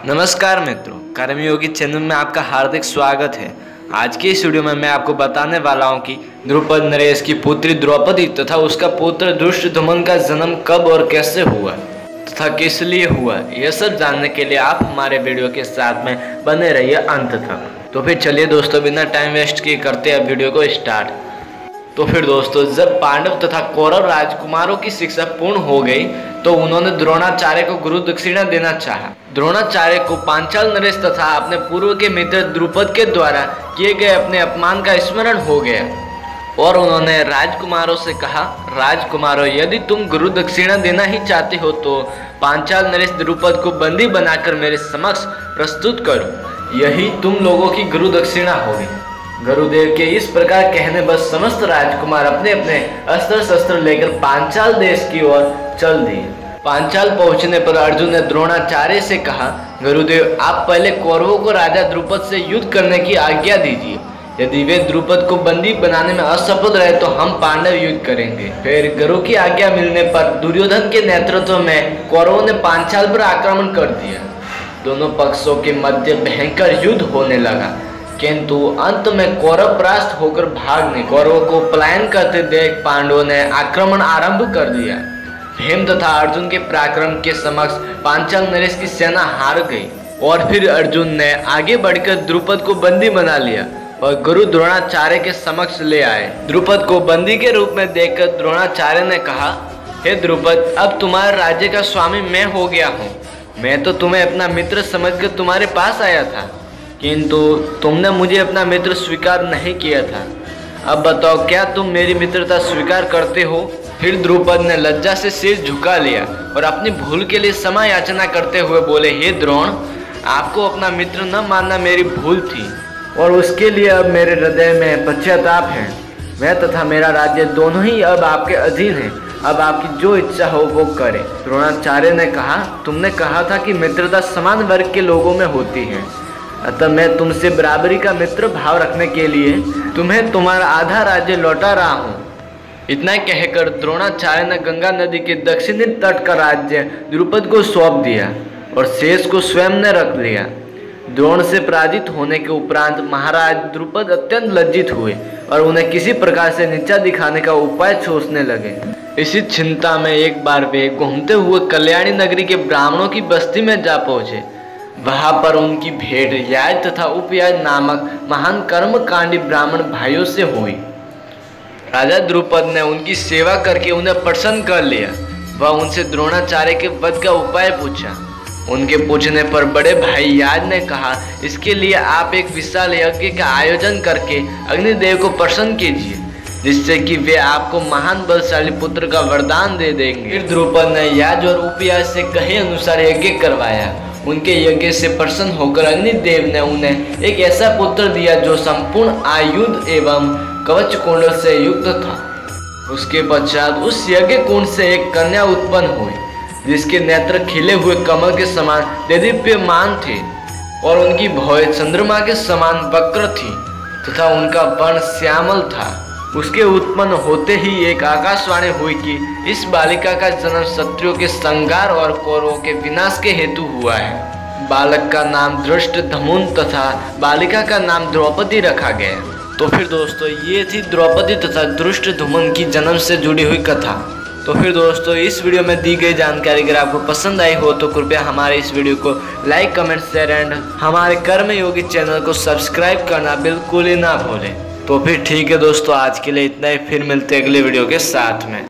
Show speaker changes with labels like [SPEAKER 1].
[SPEAKER 1] नमस्कार मित्रों, कर्मयोगी चैनल में आपका हार्दिक स्वागत है। आज की इस वीडियो में मैं आपको बताने वाला हूं कि द्रुपद नरेश की पुत्री द्रौपदी तथा उसका पुत्र दुष्टदुम्न का जन्म कब और कैसे हुआ तथा किस लिए हुआ। यह सब जानने के लिए आप हमारे वीडियो के साथ में बने रहिए अंत तक। तो फिर चलिए दोस्तों, बिना टाइम वेस्ट किए करते हैं वीडियो को स्टार्ट। तो फिर दोस्तों, जब पांडव तथा कौरव राजकुमारों की शिक्षा पूर्ण हो गई तो उन्होंने द्रोणाचार्य को गुरु दक्षिणा देना चाहा। द्रोणाचार्य को पांचाल नरेश तथा अपने पूर्व के मित्र द्रुपद के द्वारा किए गए अपने अपमान का स्मरण हो गया और उन्होंने राजकुमारों से कहा, राजकुमारों, यदि तुम गुरु दक्षिणा देना ही चाहते हो तो पांचाल नरेश द्रुपद को बंदी बनाकर मेरे समक्ष प्रस्तुत करो, यही तुम लोगों की गुरु दक्षिणा होगी। गुरुदेव के इस प्रकार कहने बस समस्त राजकुमार अपने अपने अस्त्र शस्त्र लेकर पांचाल देश की ओर चल दिए। पांचाल पहुंचने पर अर्जुन ने द्रोणाचार्य से कहा, गुरुदेव, आप पहले कौरवों को राजा द्रुपद से युद्ध करने की आज्ञा दीजिए। यदि वे द्रुपद को बंदी बनाने में असफल रहे तो हम पांडव युद्ध करेंगे। फिर गुरु की आज्ञा मिलने पर दुर्योधन के नेतृत्व में कौरवों ने पांचाल पर आक्रमण कर दिया। दोनों पक्षों के मध्य भयंकर युद्ध होने लगा, किंतु अंत में कौरव परास्त होकर भाग निकले। कौरवों को पलायन करते देख पांडवों ने आक्रमण आरंभ कर दिया। भीम तथा अर्जुन के पराक्रम के समक्ष पांचाल नरेश की सेना हार गई और फिर अर्जुन ने आगे बढ़कर द्रुपद को बंदी बना लिया और गुरु द्रोणाचार्य के समक्ष ले आए। द्रुपद को बंदी के रूप में देखकर द्रोणाचार्य ने कहा, हे द्रुपद, अब तुम्हारे राज्य का स्वामी मैं हो गया हूँ। मैं तो तुम्हें अपना मित्र समझकर तुम्हारे पास आया था, किंतु तुमने मुझे अपना मित्र स्वीकार नहीं किया था। अब बताओ, क्या तुम मेरी मित्रता स्वीकार करते हो? फिर द्रुपद ने लज्जा से सिर झुका लिया और अपनी भूल के लिए क्षमा याचना करते हुए बोले, हे द्रोण, आपको अपना मित्र न मानना मेरी भूल थी और उसके लिए अब मेरे हृदय में पश्चाताप है। मैं तथा मेरा राज्य दोनों ही अब आपके अधीन है। अब आपकी जो इच्छा हो वो करे। द्रोणाचार्य ने कहा, तुमने कहा था कि मित्रता समान वर्ग के लोगों में होती है, अतः मैं तुमसे बराबरी का मित्र भाव रखने के लिए तुम्हें तुम्हारा आधा राज्य लौटा रहा हूँ। इतना कहकर द्रोणाचार्य ने गंगा नदी के दक्षिणी तट का राज्य द्रुपद को सौंप दिया और शेष को स्वयं ने रख लिया। द्रोण से पराजित होने के उपरांत महाराज द्रुपद अत्यंत लज्जित हुए और उन्हें किसी प्रकार से नीचा दिखाने का उपाय सोचने लगे। इसी चिंता में एक बार वे घूमते हुए कल्याणी नगरी के ब्राह्मणों की बस्ती में जा पहुंचे। वहां पर उनकी भेंट याज तथा उपयाज नामक महान कर्मकांडी ब्राह्मण भाइयों से हुई। राजा द्रुपद ने उनकी सेवा करके उन्हें प्रसन्न कर लिया। वह उनसे द्रोणाचार्य के वध का उपाय पूछा। उनके पूछने पर बड़े भाई याज ने कहा, इसके लिए आप एक विशाल यज्ञ का आयोजन करके अग्निदेव को प्रसन्न कीजिए, जिससे कि वे आपको महान बलशाली पुत्र का वरदान दे देंगे। फिर द्रुपद ने याज और उपयाज से कहे अनुसार यज्ञ करवाया। उनके यज्ञ से प्रसन्न होकर अग्निदेव ने उन्हें एक ऐसा पुत्र दिया जो संपूर्ण आयुध एवं कवच कुंडल से युक्त था। उसके पश्चात उस यज्ञ कुंड से एक कन्या उत्पन्न हुई, जिसके नेत्र खिले हुए कमल के समान देदीप्यमान थे और उनकी भौहें चंद्रमा के समान वक्र थी तथा उनका वर्ण श्यामल था। उसके उत्पन्न होते ही एक आकाशवाणी हुई कि इस बालिका का जन्म शत्रुओं के संहार और कौरवों के विनाश के हेतु हुआ है। बालक का नाम दुष्टदुम्न तथा बालिका का नाम द्रौपदी रखा गया। तो फिर दोस्तों, ये थी द्रौपदी तथा दुष्टदुम्न की जन्म से जुड़ी हुई कथा। तो फिर दोस्तों, इस वीडियो में दी गई जानकारी अगर आपको पसंद आई हो तो कृपया हमारे इस वीडियो को लाइक, कमेंट, शेयर एंड हमारे कर्मयोगी चैनल को सब्सक्राइब करना बिल्कुल ही ना भूलें। तो फिर ठीक है दोस्तों, आज के लिए इतना ही। फिर मिलते हैं अगले वीडियो के साथ में।